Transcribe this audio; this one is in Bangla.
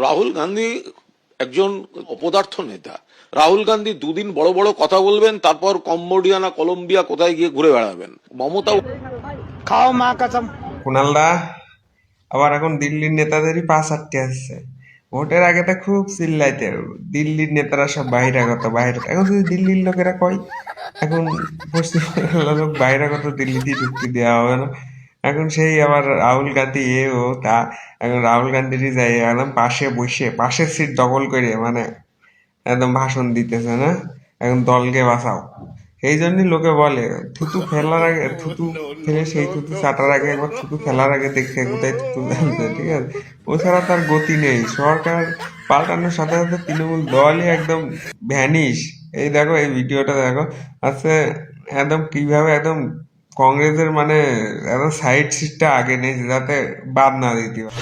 রাহুল গান্ধী একজন অপদার্থ নেতা। রাহুল গান্ধী দুদিন বড় বড় কথা বলবেন, তারপর কম্বোডিয়া না কলম্বিয়া কোথায় গিয়ে ঘুরে বেড়াবেন। মমতা খাও মা কসম। কুণালদা আবার এখন দিল্লির নেতাদেরই পাশ আটকে আসছে। ভোটের আগে তো খুব চিল্লাইতে দিল্লির নেতারা সব বাহিরাগত বাইরে, এখন শুধু দিল্লির লোকেরা কয় এখন পশ্চিমবাংলার লোক বাহিরাগত দিল্লিতে ঢুকতে দেওয়া হবে না। এখন সেই আবার রাহুল গান্ধী এ ও তা, এখন রাহুল গান্ধীরই যাই একদম পাশে বসে পাশের সিট দখল করে মানে একদম ভাষণ দিতেছে না, এখন দলকে বাঁচাও। সেই জন্যই লোকে বলে থুতু ফেলার আগে থুতু ফেলে সেই থুতু চাটার আগে একবার থুতু ফেলার আগে দেখে কোথায় থুতু ফেলছে, ঠিক আছে। ওছাড়া তার গতি নেই। সরকার পাল্টানোর সাথে সাথে তৃণমূল দলই একদম ভ্যানিশ। এই দেখো এই ভিডিওটা দেখো, আচ্ছা একদম কিভাবে একদম কংগ্রেসের মানে একদম সাইড সিটটা আগে নেই যাতে বাদ না দিতে পারে।